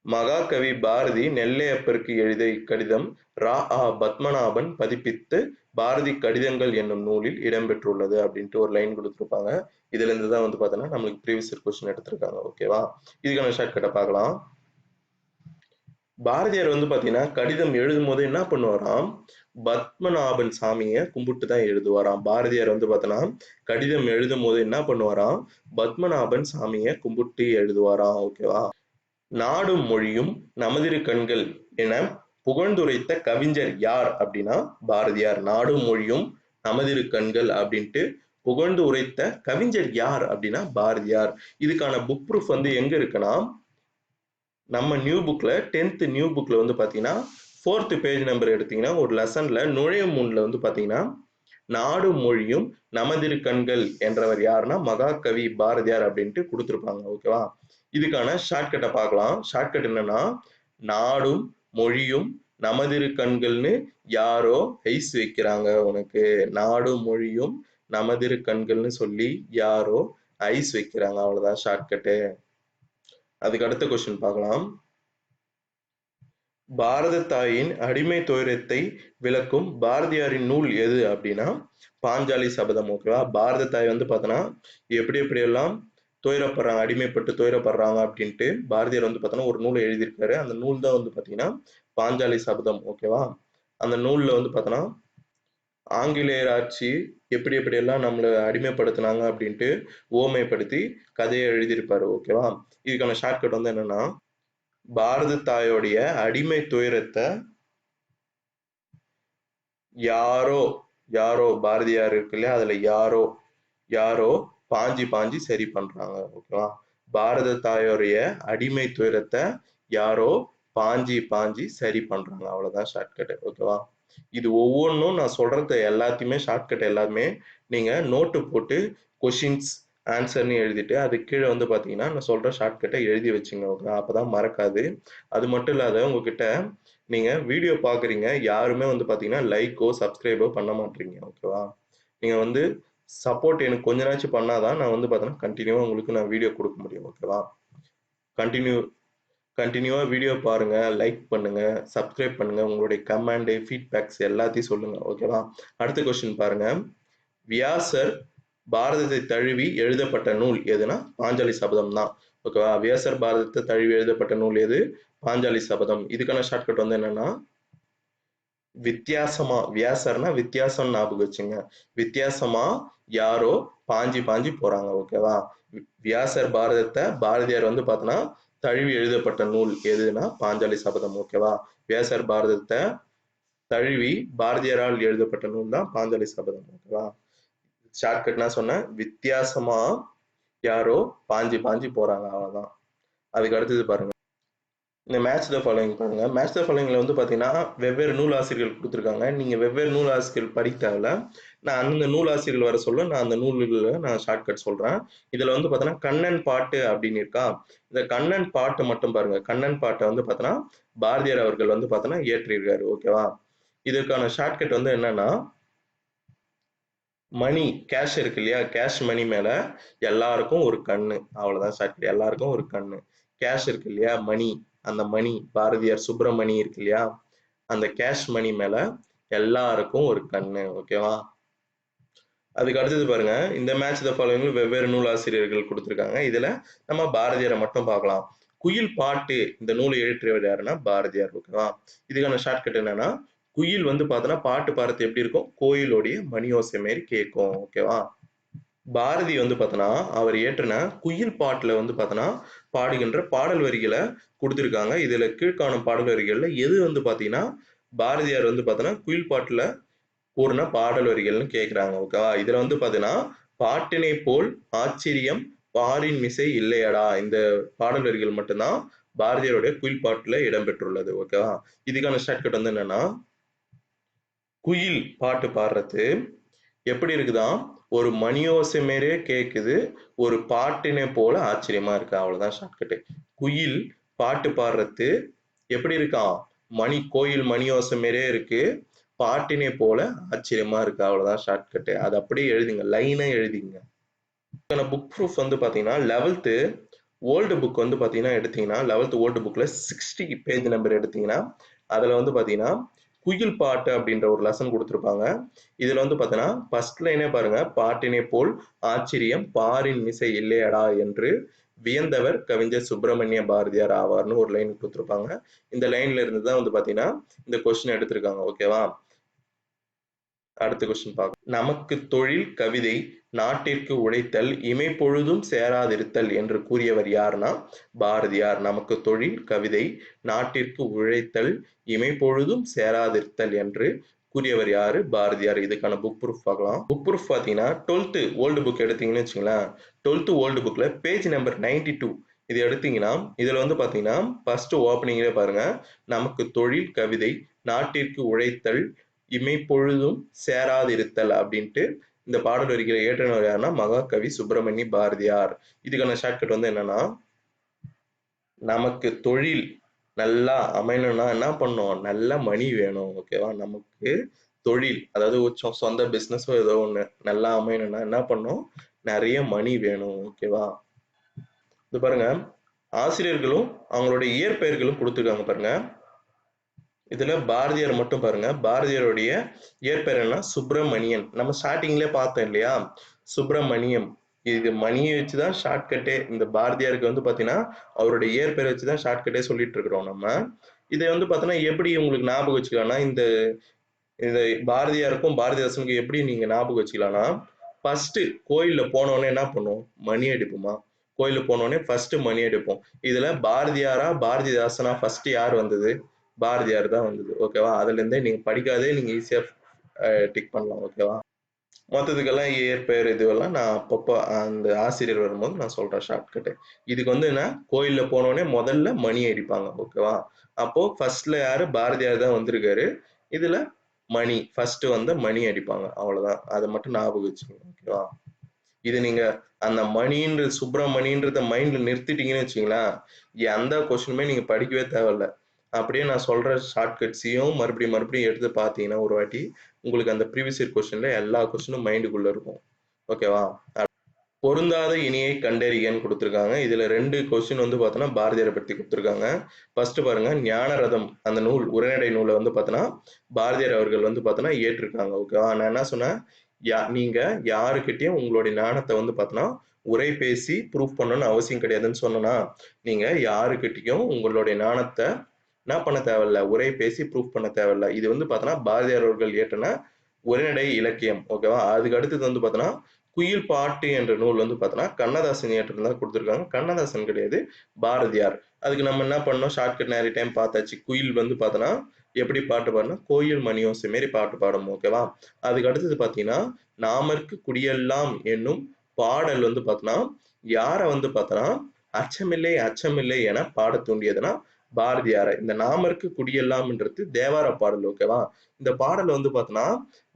மகாகவி பாரதி நெல்லையப்பருக்கு எழுதிய இக்கடிதம் ரா.ஆ. பத்மநாபன் பதிப்பித்து பாரதி கடிதங்கள் என்னும் நூலில் இடம்பெற்றுள்ளது அப்படின்ட்டு ஒரு லைன் கொடுத்திருப்பாங்க. இதுல இருந்து தான் வந்து பார்த்தோன்னா நம்மளுக்கு ப்ரீவியஸ் இயர் கொஸ்டின் எடுத்திருக்காங்க. ஓகேவா? இதுக்கான ஷார்ட்கட்டை பார்க்கலாம். பாரதியார் வந்து பாத்தீங்கன்னா கடிதம் எழுதும் போது என்ன பண்ணுவாராம், பத்மநாபன் சாமியை கும்பிட்டு தான் எழுதுவாராம். பாரதியார் வந்து பார்த்தோன்னா கடிதம் எழுதும் போது என்ன பண்ணுவாராம், பத்மநாபன் சாமியை கும்பிட்டு எழுதுவாராம். ஓகேவா? நாடும் மொழியும் நமதிரு கண்கள் என புகழ்ந்துரைத்த கவிஞர் யார் அப்படின்னா பாரதியார். நாடும் மொழியும் நமதிரு கண்கள் அப்படின்ட்டு புகழ்ந்து உரைத்த கவிஞர் யார் அப்படின்னா பாரதியார். இதுக்கான புக் ப்ரூஃப் வந்து எங்க இருக்குன்னா நம்ம நியூ புக்ல 10th நியூ புக்ல வந்து பாத்தீங்கன்னா 4th பேஜ் நம்பர் எடுத்தீங்கன்னா ஒரு லெசன்ல நுழையும் முன்ல வந்து பாத்தீங்கன்னா நாடும் மொழியும் நமதிரு கண்கள் என்றவர் யாருன்னா மகாகவி பாரதியார் அப்படின்ட்டு கொடுத்திருப்பாங்க. ஓகேவா? இதுக்கான ஷார்ட்கட்டை பார்க்கலாம். ஷார்ட்கட் என்னன்னா நாடும் மொழியும் நமதிரு கண்கள்னு யாரோ ஐஸ் வைக்கிறாங்க உனக்கு. நாடும் மொழியும் நமதிரு கண்கள்னு சொல்லி யாரோ ஐஸ் வைக்கிறாங்க. அவ்வளவுதான் ஷார்ட்கட்டு. அதுக்கு அடுத்த கொஸ்டின் பார்க்கலாம். பாரத தாயின் அடிமை துயரத்தை விளக்கும் பாரதியாரின் நூல் எது அப்படின்னா பாஞ்சாலி சபதம். ஓகேவா? பாரத தாய் வந்து பார்த்தோன்னா எப்படி எல்லாம் துயரப்படுறாங்க, அடிமைப்பட்டு துயரப்படுறாங்க அப்படின்ட்டு பாரதியார் வந்து பார்த்தோன்னா ஒரு நூலை எழுதியிருக்காரு. அந்த நூல் தான் வந்து பார்த்தீங்கன்னா பாஞ்சாலி சபதம். ஓகேவா? அந்த நூல்ல வந்து பார்த்தோன்னா ஆங்கிலேயர் ஆட்சி எப்படி எல்லாம் நம்மளை அடிமைப்படுத்தினாங்க அப்படின்ட்டு ஓமைப்படுத்தி கதையை எழுதியிருப்பாரு. ஓகேவா? இதுக்கான ஷார்ட்கட் வந்து என்னன்னா பாரத தாயோடைய அடிமை துயரத்தை யாரோ பாரதியார் இருக்கு இல்லையா, அதுல யாரோ பாஞ்சி சரி பண்றாங்க. ஓகேவா? பாரத தாயோடைய அடிமை துயரத்தை யாரோ பாஞ்சி சரி பண்றாங்க. அவ்வளவுதான் ஷார்ட்கட். ஓகேவா? இது ஒவ்வொன்றும் நான் சொல்றது எல்லாத்தையுமே ஷார்ட்கட் எல்லாமே நீங்க நோட்டு போட்டு கொஷின்ஸ் ஆன்சர்னு எழுதிட்டு அது கீழே வந்து பாத்தீங்கன்னா நான் சொல்ற ஷார்ட்கட்டை எழுதி வச்சுங்க. ஓகே? அப்பதான் மறக்காது. அது மட்டும் இல்லாத உங்ககிட்ட நீங்க வீடியோ பாக்குறீங்க, யாருமே வந்து பாத்தீங்கன்னா லைக்கோ சப்ஸ்கிரைபோ பண்ண மாட்டீங்க. ஓகேவா? நீங்க வந்து சப்போர்ட் எனக்கு கொஞ்ச நாச்சும் பண்ணாதான் நான் வந்து பாத்தீங்கன்னா கண்டினியூவா உங்களுக்கு நான் வீடியோ கொடுக்க முடியும். ஓகேவா? கண்டினியூவா வீடியோ பாருங்க, லைக் பண்ணுங்க, சப்ஸ்கிரைப் பண்ணுங்க, உங்களுடைய கமெண்ட் ஃபீட்பேக்ஸ் எல்லாத்தையும் சொல்லுங்க. ஓகேவா? அடுத்த கொஸ்டின் பாருங்க. வியாசர் பாரதத்தை தழுவி எழுதப்பட்ட நூல் எதுனா பாஞ்சாலி சபதம் தான். ஓகேவா? வியாசர் பாரதத்தை தழுவி எழுதப்பட்ட நூல் எது? பாஞ்சாலி சபதம். இதுக்கான ஷார்ட்கட் வந்து என்னன்னா வித்தியாசமா, வியாசர்னா வித்தியாசம் ஞாபகம் வச்சுங்க. வித்தியாசமா யாரோ பாஞ்சி பாஞ்சி போறாங்க. ஓகேவா? வியாசர் பாரதத்தை பாரதியார் வந்து பார்த்தோன்னா தழுவி எழுதப்பட்ட நூல் எதுனா பாஞ்சாலி சபதம். ஓகேவா? வியாசர் பாரதத்தை தழுவி பாரதியாரால் எழுதப்பட்ட நூல் தான் பாஞ்சாலி சபதம். ஓகேவா? ஷார்ட்கட்னா சொன்னேன், வித்தியாசமா யாரோ பாஞ்சி பாஞ்சி போறாங்க, அவ்வளவுதான். அதுக்கு அடுத்தது பாருங்க, இந்த மேட்ச் த ஃபாலோயிங் பாருங்க. மேட்ச் த ஃபாலோயிங்ல வந்து பாத்தீங்கன்னா வெவ்வேறு நூல் ஆசிரியர்கள் கொடுத்துருக்காங்க. நீங்க வெவ்வேறு நூல் ஆசிரியர்கள் படிக்க தேவையில்ல. நான் அந்த நூல் ஆசிரியர்கள் வர சொல்ல நான் அந்த நூல்களை நான் ஷார்ட்கட் சொல்றேன். இதுல வந்து பாத்தீங்கன்னா கண்ணன் பாட்டு அப்படின்னு இருக்கா. இந்த கண்ணன் பாட்டு மட்டும் பாருங்க. கண்ணன் பாட்டை வந்து பாத்தீங்கன்னா பாரதியார் அவர்கள் வந்து பாத்தீங்கன்னா இயற்றியிருக்காரு. ஓகேவா? இதற்கான ஷார்ட்கட் வந்து என்னன்னா மணி, கேஷ் இருக்கு இல்லையா, கேஷ் மணி மேல எல்லாருக்கும் ஒரு கண்ணு, அவ்வளவுதான் ஷார்ட்கட். எல்லாருக்கும் ஒரு கண்ணு. கேஷ் இருக்கு இல்லையா, மணி, அந்த மணி பாரதியார் சுப்பிரமணி இருக்கு இல்லையா, அந்த கேஷ் மணி மேல எல்லாருக்கும் ஒரு கண்ணு. ஓகேவா? அதுக்கு அடுத்தது பாருங்க, இந்த மேட்ச் த ஃபாலோயிங் வெவ்வேறு நூல் ஆசிரியர்கள் கொடுத்திருக்காங்க. இதுல நம்ம பாரதியாரை மட்டும் பார்க்கலாம். குயில் பாட்டு இந்த நூலை இயற்றியவர் யாருன்னா பாரதியார். ஓகேவா? இதுக்கான ஷார்ட்கட் என்னன்னா குயில் வந்து பார்த்தோன்னா பாட்டு பாடுறது எப்படி இருக்கும், கோயிலுடைய மணியோசை மாரி கேட்கும். ஓகேவா? பாரதி வந்து பார்த்தோன்னா அவர் இயற்றின குயில் பாட்டுல வந்து பார்த்தோன்னா பாடுகின்ற பாடல் வரிகளை கொடுத்திருக்காங்க. இதுல கீழ்காணும் பாடல் வரிகள்ல எது வந்து பார்த்தீங்கன்னா பாரதியார் வந்து பார்த்தோன்னா குயில் பாட்டுல கூறின பாடல் வரிகள்னு கேட்கிறாங்க. ஓகேவா? இதுல வந்து பார்த்தீங்கன்னா பாட்டினை போல் ஆச்சரியம் பாரின் மிசை இல்லையடா, இந்த பாடல் வரிகள் மட்டும்தான் பாரதியாருடைய குயில் பாட்டுல இடம்பெற்றுள்ளது. ஓகேவா? இதுக்கான ஷார்ட்கட் வந்து என்னன்னா குயில் பாட்டு பாடுறது எப்படி இருக்குதான், ஒரு மணியோசை மாரியே கேக்குது, ஒரு பாட்டினை போல ஆச்சரியமா இருக்கு, அவ்வளவுதான் ஷார்ட்கட். குயில் பாட்டு பாடுறது எப்படி இருக்கான், கோயில் மணியோசை மாரியே இருக்கு, பாட்டினை போல ஆச்சரியமா இருக்கு, அவ்வளவுதான் ஷார்ட்கட். அது அப்படியே எழுதிங்க, லைனா எழுதிங்க. புக் ப்ரூஃப் வந்து பாத்தீங்கன்னா 11th ஓல்டு புக் வந்து பாத்தீங்கன்னா எடுத்தீங்கன்னா 11th ஓல்டு புக்ல 60 பேஜ் நம்பர் எடுத்தீங்கன்னா அதுல வந்து பாத்தீங்கன்னா குயில் பாட்டு அப்படின்ற ஒரு லெசன் கொடுத்திருப்பாங்க. இதுல வந்து பாத்தீங்கன்னா ஃபர்ஸ்ட் லைனே பாருங்க, பாட்டினை போல் ஆச்சரியம் பாரின் மிசை இல்லையடா என்று வியந்தவர் கவிஞர் சுப்பிரமணிய பாரதியார் ஆவார்னு ஒரு லைன் கொடுத்திருப்பாங்க. இந்த லைன்ல இருந்து தான் வந்து பாத்தீங்கன்னா இந்த கொஸ்டின் எடுத்திருக்காங்க. ஓகேவா? அடுத்த கொஸ்டின் பார்க்கலாம். நமக்கு தொழில் கவிதை நாட்டிற்கு உழைத்தல் இமைப்பொழுதும் சேராதிருத்தல் என்று கூறியவர் யாருன்னா பாரதியார். நமக்கு தொழில் கவிதை நாட்டிற்கு உழைத்தல் இமைப்பொழுதும் சேராதிருத்தல் என்று கூறியவர் யாரு? பாரதியார். இதுக்கான புக் ப்ரூஃப் பார்க்கலாம். புக் ப்ரூஃப் பார்த்தீங்கன்னா 12th ஓல்டு புக் எடுத்தீங்கன்னு வச்சுங்களேன், 12th ஓல்டு புக்ல பேஜ் நம்பர் 92 இது எடுத்தீங்கன்னா இதுல வந்து பாத்தீங்கன்னா ஃபர்ஸ்ட் ஓப்பனிங்ல பாருங்க, நமக்கு தொழில் கவிதை நாட்டிற்கு உழைத்தல் இமைப்பொழுதும் சேராதிருத்தல் அப்படின்ட்டு இந்த பாடல் வரிகளை இயற்றினவர் யாருன்னா மகாகவி சுப்பிரமணிய பாரதியார். இதுக்கான ஷார்ட்கட் வந்து என்னன்னா நமக்கு தொழில் நல்லா அமையணும்னா என்ன பண்ணும், நல்ல மணி வேணும். ஓகேவா? நமக்கு தொழில், அதாவது சொந்த பிசினஸோ ஏதோ ஒண்ணு நல்லா அமையணும்னா என்ன பண்ணும், நிறைய மணி வேணும். ஓகேவா? இது பாருங்க, ஆசிரியர்களும் அவங்களுடைய இயற்பெயர்களும் கொடுத்துருக்காங்க பாருங்க. இதுல பாரதியார் மட்டும் பாருங்க, பாரதியாருடைய இயற்பெயர் என்ன, சுப்பிரமணியன். நம்ம ஸ்டார்டிங்ல பார்த்தோம் இல்லையா, சுப்பிரமணியம். இது மணியை வச்சுதான் ஷார்ட்கட்டே. இந்த பாரதியாருக்கு வந்து பாத்தீங்கன்னா அவருடைய இயற்பெயரை வச்சுதான் ஷார்ட்கட்டே சொல்லிட்டு இருக்கிறோம் நம்ம. இதை வந்து பாத்தீங்கன்னா எப்படி உங்களுக்கு ஞாபகம் வச்சுக்கலாம்னா, இந்த இந்த பாரதியாருக்கும் பாரதிதாசனுக்கும் எப்படி நீங்க ஞாபகம் வச்சுக்கலாம்னா, ஃபர்ஸ்ட் கோயில்ல போனோடனே என்ன பண்ணுவோம், மணி அடிப்போமா, கோயிலுக்கு போனோடனே ஃபர்ஸ்ட் மணி அடிப்போம். இதுல பாரதியாரா பாரதிதாசனா ஃபர்ஸ்ட் யார் வந்தது, பாரதியார் தான் வந்தது. ஓகேவா? அதுல இருந்தே நீங்க படிக்காதே நீங்க ஈஸியா டிக் பண்ணலாம். ஓகேவா? மொத்தத்துக்கெல்லாம் இயற்பெயர் இதுவெல்லாம் நான் அப்பப்போ அந்த ஆசிரியர் வரும்போது நான் சொல்றேன் ஷார்ட்கட்டு. இதுக்கு வந்து என்ன, கோயில்ல போனோடனே முதல்ல மணி அடிப்பாங்க. ஓகேவா? அப்போ ஃபர்ஸ்ட்ல யாரு, பாரதியார் தான் வந்திருக்காரு. இதுல மணி ஃபர்ஸ்ட் வந்து மணி அடிப்பாங்க, அவ்வளவுதான். அதை மட்டும் ஞாபகம் வச்சுக்கோங்க. ஓகேவா? இது நீங்க அந்த மணின்ற சுப்பிரமணின்றத மைண்ட்ல நிறுத்திட்டீங்கன்னு வச்சுங்களேன், எந்த கொஸ்டினுமே நீங்க படிக்கவே தேவையில்ல. அப்படியே நான் சொல்ற ஷார்ட்கட்ஸையும் மறுபடியும் மறுபடியும் எடுத்து பார்த்தீங்கன்னா ஒரு வாட்டி உங்களுக்கு அந்த ப்ரீவியஸ் இயர் கொஸ்டின்ல எல்லா கொஸ்டினும் மைண்டுக்குள்ள இருக்கும். ஓகேவா? பொருந்தாத இணையை கண்டறியன்னு கொடுத்துருக்காங்க. இதுல 2 கொஸ்டின் வந்து பார்த்தோன்னா பாரதியாரை பத்தி கொடுத்துருக்காங்க. ஃபர்ஸ்ட் பாருங்க, ஞானரதம் அந்த நூல் உரைநடை நூலை வந்து பார்த்தோன்னா பாரதியார் அவர்கள் வந்து பார்த்தோன்னா ஏற்றிருக்காங்க. ஓகேவா? நான் என்ன சொன்னேன், நீங்க யாருக்கிட்டையும் உங்களுடைய ஞானத்தை வந்து பார்த்தோன்னா உரை பேசி ப்ரூஃப் பண்ணணும்னு அவசியம் கிடையாதுன்னு சொன்னனா, நீங்க யாருக்கிட்டையும் உங்களுடைய ஞானத்தை என்ன பண்ண தேவையில்ல, உரை பேசி ப்ரூஃப் பண்ண தேவையில்ல. இது வந்து பார்த்தோன்னா பாரதியார் அவர்கள் இயற்றின உரைநடை இலக்கியம். ஓகேவா? அதுக்கு அடுத்தது வந்து பார்த்தோன்னா குயில் பாட்டு என்ற நூல் வந்து பார்த்தோன்னா கண்ணதாசன் இயற்றினதா கொடுத்துருக்காங்க. கண்ணதாசன் கிடையாது, பாரதியார். அதுக்கு நம்ம என்ன பண்ணோம், ஷார்ட்கட் நிறைய டைம் பார்த்தாச்சு. குயில் வந்து பார்த்தோன்னா எப்படி பாட்டு பாடணும், கோயில் மணியோசை மாரி பாட்டு பாடணும். ஓகேவா? அதுக்கு அடுத்தது பார்த்தீங்கன்னா, நாமர்க்கு குடியெல்லாம் என்னும் பாடல் வந்து பார்த்தோன்னா யாரை வந்து பார்த்தோன்னா அச்சமில்லை அச்சமில்லை என பாட தூண்டியதுன்னா பாரதியாரை. இந்த நாமர்க்கு குடியெல்லாம்ன்றது தேவார பாடல். ஓகேவா? இந்த பாடல் வந்து பார்த்தோன்னா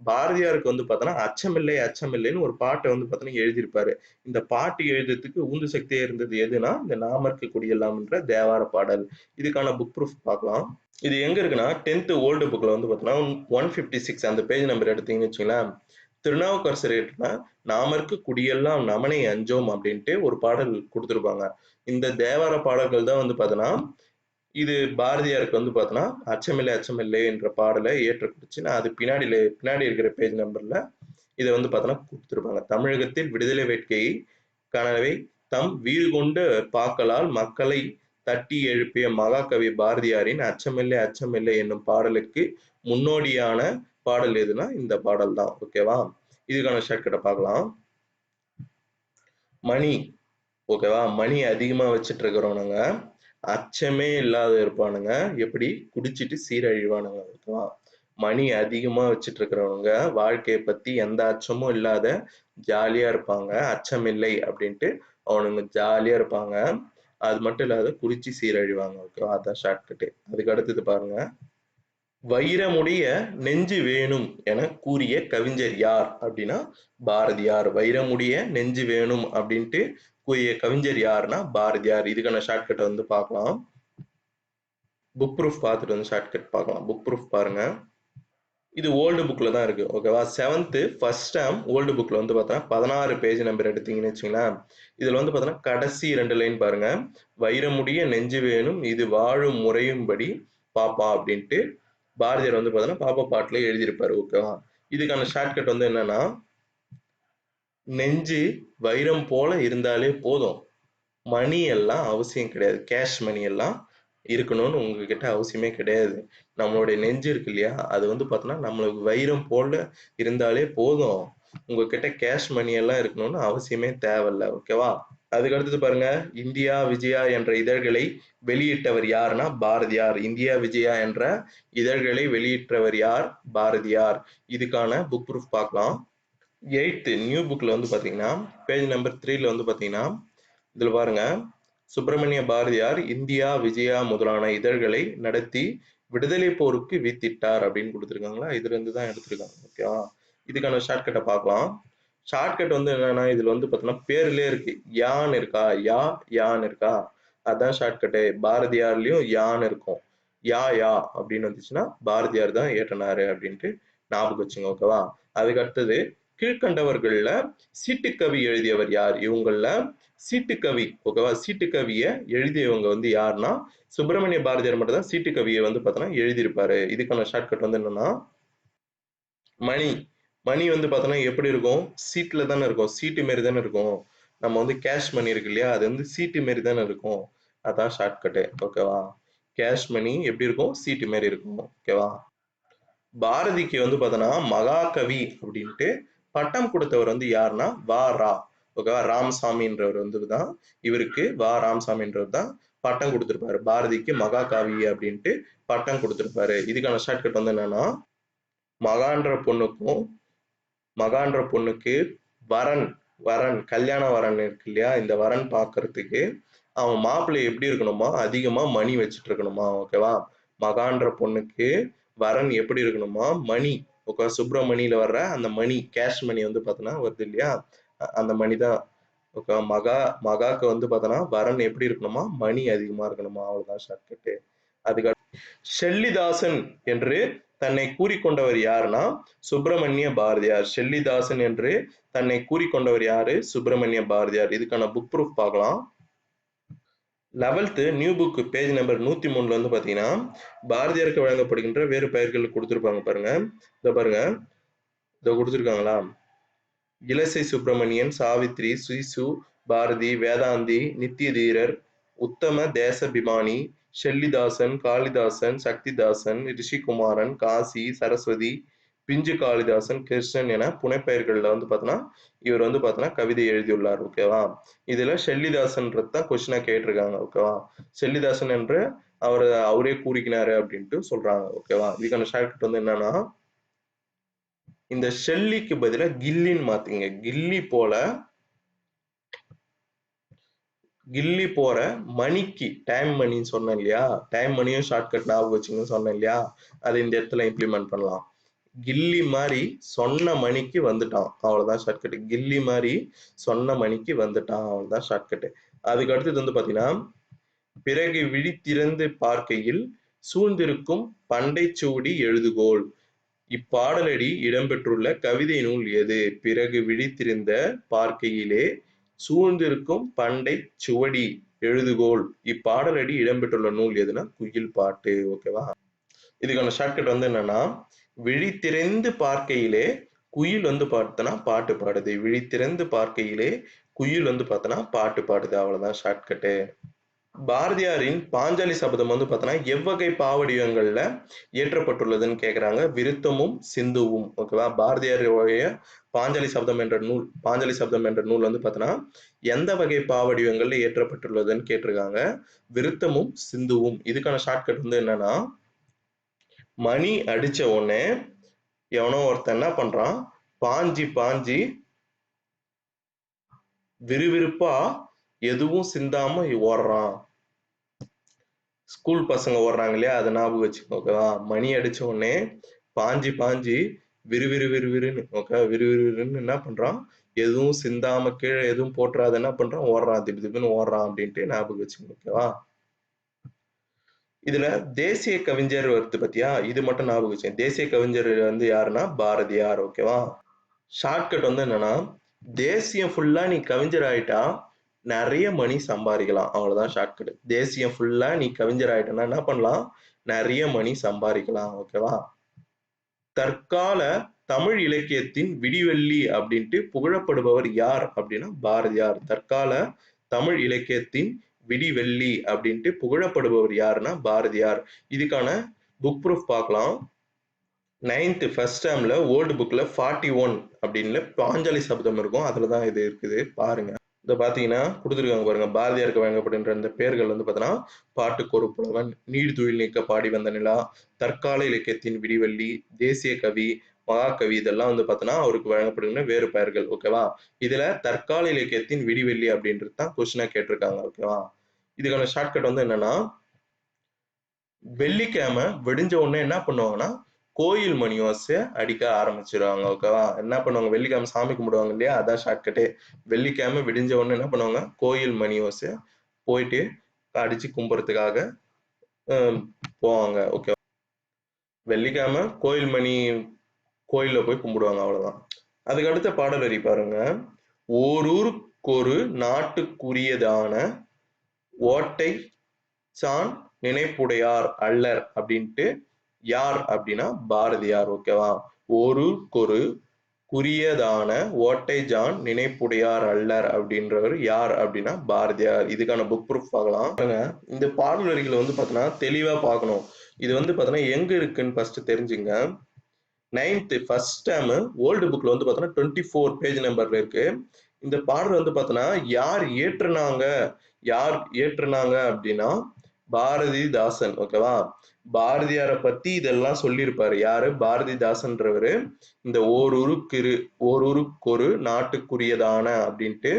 பாரதியாருக்கு வந்து பார்த்தோன்னா அச்சமில்லை அச்சமில்லைன்னு ஒரு பாட்டை வந்து பார்த்தோன்னா எழுதியிருப்பாரு. இந்த பாட்டு எழுதுறதுக்கு உந்து சக்தியா இருந்தது எதுனா இந்த நாமர்க்கு குடியெல்லாம்ன்ற தேவார பாடல். இதுக்கான புக் ப்ரூஃப் பார்க்கலாம். இது எங்க இருக்குன்னா 10th ஓல்டு புக்ல வந்து பார்த்தோன்னா 156 அந்த பேஜ் நம்பர் எடுத்தீங்கன்னு வச்சுங்களேன், திருநாவுக்கரசர் எழுதின நாமர்க்கு குடியெல்லாம் நமனை அஞ்சோம் அப்படின்ட்டு ஒரு பாடல் கொடுத்துருப்பாங்க. இந்த தேவார பாடல்கள் தான் வந்து பார்த்தோன்னா இது பாரதியாருக்கு வந்து பார்த்தோன்னா அச்சமில்லை அச்சமில்லை என்ற பாடலை ஏற்ற கொடுத்து நான் அது பின்னாடி இருக்கிற பேஜ் நம்பர்ல இதை வந்து பார்த்தோன்னா கொடுத்துருப்பாங்க. தமிழகத்தில் விடுதலை வேட்கையை கனவை தம் வீறு கொண்டு பாக்களால் மக்களை தட்டி எழுப்பிய மகாகவி பாரதியாரின் அச்சமில்லை அச்சமில்லை என்னும் பாடலுக்கு முன்னோடியான பாடல் எதுனா இந்த பாடல் தான். ஓகேவா? இதுக்கான ஷார்ட்கட்டை பார்க்கலாம். மணி. ஓகேவா? மணி அதிகமா வச்சுட்டு இருக்கிறவனுங்க அச்சமே இல்லாத இருப்பானுங்க. எப்படி குடிச்சிட்டு சீரழிவானுங்க. ஓகேவா? மணி அதிகமா வச்சுட்டு இருக்கிறவங்க வாழ்க்கையை பத்தி எந்த அச்சமும் இல்லாத ஜாலியா இருப்பாங்க. அச்சமில்லை அப்படின்ட்டு அவனுங்க ஜாலியா இருப்பாங்க. அது மட்டும் இல்லாத குடிச்சு சீரழிவாங்க. ஓகேவா? அதான் ஷார்ட்கட்டு. அதுக்கு அடுத்தது பாருங்க, வைரமுடைய நெஞ்சு வேணும் என கூறிய கவிஞர் யார் அப்படின்னா பாரதியார். வைரமுடைய நெஞ்சு வேணும் அப்படின்ட்டு கூறிய கவிஞர் யாருன்னா பாரதியார். இதுக்கான ஷார்ட்கட்டை வந்து பார்க்கலாம். புக் ப்ரூஃப் பார்த்துட்டு வந்து ஷார்ட்கட் பார்க்கலாம். புக் ப்ரூஃப் பாருங்க. இது ஓல்டு புக்ல தான் இருக்கு. ஓகேவா? 7th ஃபர்ஸ்ட் டேர்ம் ஓல்டு புக்ல வந்து பார்த்தோன்னா 16 பேஜ் நம்பர் எடுத்தீங்கன்னு வச்சுங்களேன், இதுல வந்து பார்த்தோன்னா கடைசி 2 லைன் பாருங்க, வைரமுடைய நெஞ்சு வேணும் இது வாழும் முறையும்படி பாப்பா அப்படின்ட்டு பாரதியார் வந்து பார்த்தோன்னா பாப்பா பாட்டுல எழுதியிருப்பாரு. ஓகேவா? இதுக்கான ஷார்ட்கட் வந்து என்னன்னா, நெஞ்சு வைரம் போல இருந்தாலே போதும், மணி எல்லாம் அவசியம் கிடையாது, கேஷ் மணி எல்லாம் இருக்கணும்னு உங்ககிட்ட அவசியமே கிடையாது. நம்மளுடைய நெஞ்சு இருக்கு இல்லையா, அது வந்து பார்த்தோன்னா நம்மளுக்கு வைரம் போல இருந்தாலே போதும், உங்ககிட்ட கேஷ் மணி எல்லாம் இருக்கணும்னு அவசியமே தேவையில்ல. ஓகேவா? அதுக்கு அடுத்தது பாருங்க, இந்தியா விஜயா என்ற இதழ்களை வெளியிட்டவர் யாருன்னா பாரதியார். இந்தியா விஜயா என்ற இதழ்களை வெளியிட்டவர் யார்? பாரதியார். இதுக்கான புக் ப்ரூஃப் பார்க்கலாம். 8th நியூ புக்ல வந்து பாத்தீங்கன்னா பேஜ் நம்பர் 3ல வந்து பாத்தீங்கன்னா இதுல பாருங்க, சுப்பிரமணிய பாரதியார் இந்தியா விஜயா முதலான இதழ்களை நடத்தி விடுதலை போருக்கு வித்திட்டார் அப்படின்னு கொடுத்துருக்காங்களா, இதுல இருந்து தான் எடுத்திருக்காங்க. ஓகேவா? இதுக்கான ஷார்ட்கட்டை பார்க்கலாம். ஷார்ட்கட் வந்து என்னன்னா, இதுல வந்து பாத்தீங்கன்னா பேர்லயே இருக்கு, யான் இருக்கா, யான் இருக்கா, அதான் ஷார்ட்கட்டு. பாரதியார்லயும் யான் இருக்கும். யா அப்படின்னு வந்துச்சுன்னா பாரதியார் தான் ஏற்றினாரு அப்படின்ட்டு ஞாபகம் வச்சுங்க. ஓகேவா? அதுக்கு அடுத்தது, கீழ்கண்டவர்கள்ல சீட்டுக்கவி எழுதியவர் யார்? இவங்கள சீட்டுக்கவி. ஓகேவா? சீட்டுக்கவியை எழுதியவங்க வந்து யாருன்னா சுப்பிரமணிய பாரதியார் மட்டும் தான் சீட்டுக்கவியை வந்து பார்த்தோன்னா எழுதியிருப்பாரு. இதுக்கான ஷார்ட்கட் வந்து என்னன்னா மணி. மணி வந்து பார்த்தோன்னா எப்படி இருக்கும், சீட்ல தானே இருக்கும், சீட்டு மாரி தானே இருக்கும். நம்ம வந்து கேஷ் மணி இருக்கு இல்லையா, அது வந்து சீட்டு மாரி தானே இருக்கும். அதான் ஷார்ட்கட்டு. ஓகேவா? கேஷ் மணி எப்படி இருக்கும், சீட்டு மாரி இருக்கும். ஓகேவா? பாரதிக்கு வந்து பார்த்தோன்னா மகாகவி அப்படின்ட்டு பட்டம் கொடுத்தவர் வந்து யாருன்னா வா. ஓகேவா? ராமசாமின்றவர் வந்து தான் இவருக்கு ராமசாமின்றவர் தான் பட்டம் கொடுத்திருப்பாரு. பாரதிக்கு மகாகவி அப்படின்ட்டு பட்டம் கொடுத்திருப்பாரு. இதுக்கான ஷார்ட்கட் வந்து என்னன்னா, மகான்ற பொண்ணுக்கும் மகான்ற பொண்ணுக்கு வரன் வரன் கல்யாண வரன் இருக்கு இல்லையா, இந்த வரன் பார்க்கறதுக்கு அவன் மாப்பிள்ளை எப்படி இருக்கணுமா, அதிகமா மணி வச்சுட்டு இருக்கணுமா. ஓகேவா? மகான்ற பொண்ணுக்கு வரன் எப்படி இருக்கணுமா, மணி. ஓகே, சுப்பிரமணியில வர்ற அந்த மணி, கேஷ் மணி வந்து பார்த்தோன்னா வருது இல்லையா, அந்த மணி தான். ஓகே, மகாக்கு வந்து பார்த்தோன்னா வரன் எப்படி இருக்கணுமா, மணி அதிகமா இருக்கணுமா. அவ்வளவுதான் ஷார்ட்கட்டு. அதுக்கு ஷெல்லிதாசன் என்று தன்னை கூறிக்கொண்டவர் யாருன்னா சுப்பிரமணிய பாரதியார். ஷெல்லிதாசன் என்று தன்னை கூறிக்கொண்டவர் யாரு? சுப்பிரமணிய பாரதியார். இதுக்கான புக் ப்ரூஃப் பார்க்கலாம். 11th new book page number 103 வந்து பாத்தீங்கன்னா பாரதியாருக்கு வழங்கப்படுகின்ற வேறு பெயர்கள் கொடுத்திருப்பாங்க பாருங்க. இத பாருங்க, இத கொடுத்திருக்காங்களா? இலசை சுப்பிரமணியன், சாவித்ரி, சுயிசு, பாரதி, வேதாந்தி, நித்திய தீரர், உத்தம தேசபிமானி, ஷெல்லிதாசன், காளிதாசன், சக்திதாசன், ரிஷிகுமாரன், காசி, சரஸ்வதி, பிஞ்சு காளிதாசன், கிருஷ்ணன் என புனைப்பெயர்கள்ல வந்து பார்த்தோன்னா இவர் வந்து பார்த்தோன்னா கவிதை எழுதியுள்ளார். ஓகேவா? இதுல ஷெல்லிதாசன்றது தான் கொஸ்டினா கேட்டிருக்காங்க. ஓகேவா? ஷெல்லிதாசன் என்று அவரே கூறிக்கினாரு அப்படின்ட்டு சொல்றாங்க. ஓகேவா? இதுக்கான ஷார்ட்கட் வந்து என்னன்னா இந்த ஷெல்லிக்கு பதிலா கில்லின்னு மாத்துங்க. கில்லி போற மணிக்கு டைம் மணின்னு சொன்னேன் இல்லையா? டைம் மணியும் ஷார்ட்கட் ஞாபகம் வச்சுங்கன்னு சொன்னேன் இல்லையா? அதை இந்த இடத்துல இம்ப்ளிமெண்ட் பண்ணலாம். கில்லி மாதிரி சொன்ன மணிக்கு வந்துட்டான், அவ்வளவுதான் ஷார்ட்கட். கில்லி மாதிரி சொன்ன மணிக்கு வந்துட்டான், அவ்வளவுதான் ஷார்ட்கட். அதுக்கு அடுத்தது வந்து பாத்தீங்கன்னா பிறகு விழித்திறந்து பார்க்கையில் சூழ்ந்திருக்கும் பண்டை சூடி எழுதுகோள். இப்பாடலடி இடம்பெற்றுள்ள கவிதை நூல் எது? பிறகு விழித்திருந்த பார்க்கையிலே சூழ்ந்திருக்கும் பண்டை சுவடி எழுதுகோள். இப்பாடலடி இடம்பெற்றுள்ள நூல் எதுனா குயில் பாட்டு. ஓகேவா? இதுக்கான ஷார்ட்கட் வந்து என்னன்னா விழித்திறந்து பார்க்கையிலே குயில் வந்து பார்த்தனா பாட்டு பாடுது. விழித்திறந்து பார்க்கையிலே குயில் வந்து பார்த்தனா பாட்டு பாடுது. அவ்வளவுதான் ஷார்ட்கட்டு. பாரதியாரின் பாஞ்சாலி சபதம் வந்து பார்த்தோன்னா எவ்வகை பாவடிவங்கள்ல இயற்றப்பட்டுள்ளதுன்னு கேட்குறாங்க. விருத்தமும் சிந்துவும். ஓகேவா? பாரதியாருடைய பாஞ்சாலி சபதம் என்ற நூல் வந்து பார்த்தோன்னா எந்த வகை பாவடிவங்கள்ல இயற்றப்பட்டுள்ளதுன்னு கேட்டிருக்காங்க. விருத்தமும் சிந்துவும். இதுக்கான ஷார்ட்கட் வந்து என்னன்னா மணி அடிச்ச உடனே எவனோ ஒருத்தன் என்ன பண்றான், பாஞ்சி விறுவிறுப்பா எதுவும் சிந்தாம ஓடுறான். ஸ்கூல் பசங்க ஓடுறாங்க இல்லையா? அதை ஞாபகம் வச்சுக்கோ. ஓகேவா? மணி அடிச்ச உடனே பாஞ்சி விறுவிறுன்னு ஓகே விறுவிறுன்னு என்ன பண்றான், எதுவும் சிந்தாம கீழே எதுவும் போட்டுறாத என்ன பண்றான், ஓடுறான், திடீர்னு ஓடுறான் அப்படின்ட்டு ஞாபகம் வச்சுக்கோ. ஓகேவா? இதுல தேசிய கவிஞர் வருது பத்தியா, இது மட்டும் ஞாபகம் வச்சேன். தேசிய கவிஞர் வந்து யாருன்னா பாரதியார். ஓகேவா? ஷார்ட்கட் வந்து என்னன்னா தேசியம் ஃபுல்லா நீ கவிஞர் ஆயிட்டா நிறைய மணி சம்பாதிக்கலாம். அவ்வளவுதான் ஷார்ட்கட். தேசியம் ஃபுல்லா நீ கவிஞர் ஆயிட்டனா என்ன பண்ணலாம், நிறைய மணி சம்பாதிக்கலாம். ஓகேவா? தற்கால தமிழ் இலக்கியத்தின் விடிவெள்ளி அப்படின்ட்டு புகழப்படுபவர் யார் அப்படின்னா பாரதியார். தற்கால தமிழ் இலக்கியத்தின் விடிவெள்ளி அப்படின்ட்டு புகழப்படுபவர் யாருன்னா பாரதியார். இதுக்கான புக் ப்ரூஃப் பார்க்கலாம். 9th ஃபர்ஸ்ட் டேர்ம்ல ஓல்டு புக்ல 41 அப்படின்னு பாஞ்சாலி சபதம் இருக்கும். அதுலதான் இது இருக்குது பாருங்க. இதை பாத்தீங்கன்னா கொடுத்துருக்காங்க பாருங்க. பாரதியாருக்கு வழங்கப்படுகின்ற இந்த பெயர்கள் வந்து பார்த்தீங்கன்னா பாட்டுக்கொரு புலவன், நீர்துயில் நீக்க பாடி வந்த நிலா, தற்கால இலக்கியத்தின் விடிவெள்ளி, தேசிய கவி, மகாகவி, இதெல்லாம் வந்து பார்த்தீங்கன்னா அவருக்கு வழங்கப்படுகின்ற வேறு பெயர்கள். ஓகேவா? இதுல தற்கால இலக்கியத்தின் விடிவெள்ளி அப்படின்றது தான் கொஸ்டினா கேட்டிருக்காங்க. ஓகேவா? இதுக்கான ஷார்ட்கட் வந்து என்னன்னா வெள்ளிக்கிழமை விடிஞ்ச உடனே என்ன பண்ணுவாங்கன்னா கோயில் மணி ஓசை அடிக்க ஆரம்பிச்சிருவாங்க. ஓகேவா? என்ன பண்ணுவாங்க, வெள்ளிக்கிழமை சாமி கும்பிடுவாங்க இல்லையா? அதான் ஷார்ட்கட்டே. வெள்ளிக்கிழமை விடிஞ்ச உடனே என்ன பண்ணுவாங்க, கோயில் மணி ஓசை போயிட்டு அடிச்சு கும்புறதுக்காக போவாங்க. ஓகே, வெள்ளிக்கிழமை கோயில்ல போய் கும்பிடுவாங்க. அவ்வளவுதான். அதுக்கு அடுத்த பாடல் வரி பாருங்க. ஓரூருக்கொரு நாட்டுக்குரியதான ஓட்டை சான் நினைப்புடையார் அல்லர் அப்படின்ட்டு யார் அப்படின்னா பாரதியார். ஓகேவா? ஒருக்கொரு குறியதான ஓட்டை ஜான் நினைப்புடையார் அல்லர் அப்படின்றவர் யார் அப்படின்னா பாரதியார். இதுக்கான புக் ப்ரூஃப் பார்க்கலாம். இந்த பாடல் வரிகளை வந்து பார்த்தீங்கன்னா தெளிவா பார்க்கணும். இது வந்து பார்த்தீங்கன்னா எங்க இருக்குன்னு ஃபர்ஸ்ட் தெரிஞ்சுங்க. 9th ஃபர்ஸ்ட் டேர்ம் ஓல்டு புக்ல வந்து பார்த்தீங்கன்னா 24 பேஜ் நம்பர்ல இருக்கு. இந்த பாடல் வந்து பார்த்தீங்கன்னா யார் ஏற்றுனாங்க அப்படின்னா பாரதிதாசன். ஓகேவா? பாரதியாரை பத்தி இதெல்லாம் சொல்லியிருப்பாரு. யாரு? பாரதிதாசன்றவரு. இந்த ஓரூருக்கொரு நாட்டுக்குரியதான அப்படின்ட்டு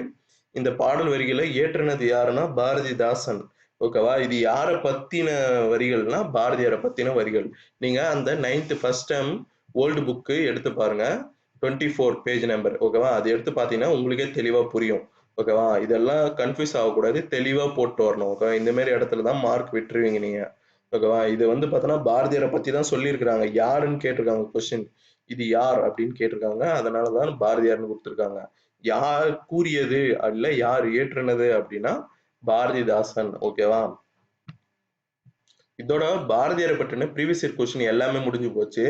இந்த பாடல் வரிகளை ஏற்றுனது யாருன்னா பாரதிதாசன். ஓகேவா? இது யார பத்தின வரிகள்னா பாரதியாரை பத்தின வரிகள். நீங்க அந்த 9th first term old book எடுத்து பாருங்க. 24 பேஜ் நம்பர். ஓகேவா? அது எடுத்து பாத்தீங்கன்னா உங்களுக்கே தெளிவா புரியும். ஓகேவா? இதெல்லாம் கன்ஃபியூஸ் ஆகக்கூடாது, தெளிவா போட்டு வரணும். ஓகேவா? இந்த மாதிரி இடத்துல தான் மார்க் விட்டுருவீங்க நீங்க. ஓகேவா? இது வந்து பார்த்தோன்னா பாரதியாரை பத்தி தான் சொல்லியிருக்கிறாங்க. யாருன்னு கேட்டிருக்காங்க கொஸ்டின். இது யார் அப்படின்னு கேட்டிருக்காங்க. அதனால தான் பாரதியார்னு குடுத்துருக்காங்க. யார் கூறியது இல்ல யார் இயற்றினது அப்படின்னா பாரதிதாசன். ஓகேவா? இதோட பாரதியார பற்றின ப்ரீவியஸ் இயர் கொஸ்டின் எல்லாமே முடிஞ்சு போச்சு.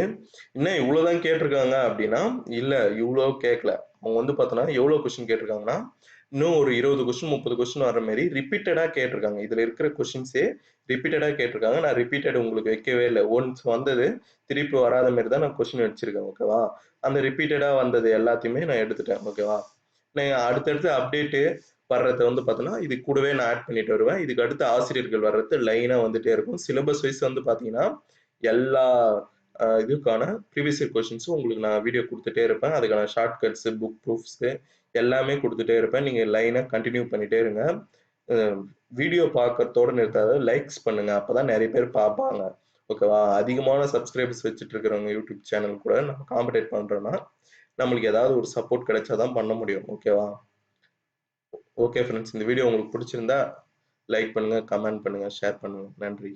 இன்னும் இவ்வளவுதான் கேட்டிருக்காங்க அப்படின்னா, இல்ல இவ்வளோ கேட்கல. அவங்க வந்து பார்த்தோன்னா, எவ்வளோ கொஸ்டின் கேட்டிருக்காங்கன்னா, இன்னும் ஒரு 20 கொஸ்டின், 30 கொஸ்டின் வர்ற மாரி ரிப்பீட்டடா கேட்டிருக்காங்க. இதுல இருக்கிற கொஸ்டின்ஸே ரிப்பீட்டடா கேட்டிருக்காங்க. நான் ரிப்பீட்டட் உங்களுக்கு வைக்கவே இல்ல. ஒன்ஸ் வந்தது, திருப்பி வராத மாரி தான் நான் கொஸ்டின் வச்சிருக்கேன். ஓகேவா? அந்த ரிப்பீட்டடா வந்தது எல்லாத்தையுமே நான் எடுத்துட்டேன். ஓகேவா? நீங்க அடுத்தடுத்து அப்டேட்டு வர்றத வந்து பார்த்தோன்னா, இது கூடவே நான் ஆட் பண்ணிட்டு வருவேன். இதுக்கு அடுத்து ஆசிரியர்கள் வர்றது லைனா வந்துட்டே இருக்கும். சிலபஸ் வைஸ் வந்து பார்த்தீங்கன்னா, எல்லா இதுக்கான ப்ரீவியஸ் இயர் கொஸ்டின்ஸும் உங்களுக்கு நான் வீடியோ குடுத்துட்டே இருப்பேன். அதுக்கான ஷார்ட் கட்ஸு, புக் ப்ரூஃப்ஸு எல்லாமே குடுத்துட்டே இருப்பேன். நீங்க லைனா கன்டின்யூ பண்ணிட்டே இருங்க. அ வீடியோ பார்க்கறதோட நிறுத்தாத, லைக்ஸ் பண்ணுங்க. அப்பதான் நெறைய பேர் பார்ப்பாங்க. ஓகேவா? அதிகமான சப்ஸ்கிரைபர்ஸ் வச்சுட்டு இருக்கிறவங்க யூடியூப் சேனல் கூட நம்ம காம்படேட் பண்றோம்னா, நம்மளுக்கு ஏதாவது ஒரு சப்போர்ட் கிடைச்சா தான் பண்ண முடியும். ஓகேவா? Okay friends. இந்த வீடியோ உங்களுக்கு பிடிச்சிருந்தா லைக் பண்ணுங்க, கமெண்ட் பண்ணுங்க, ஷேர் பண்ணுங்க. நன்றி.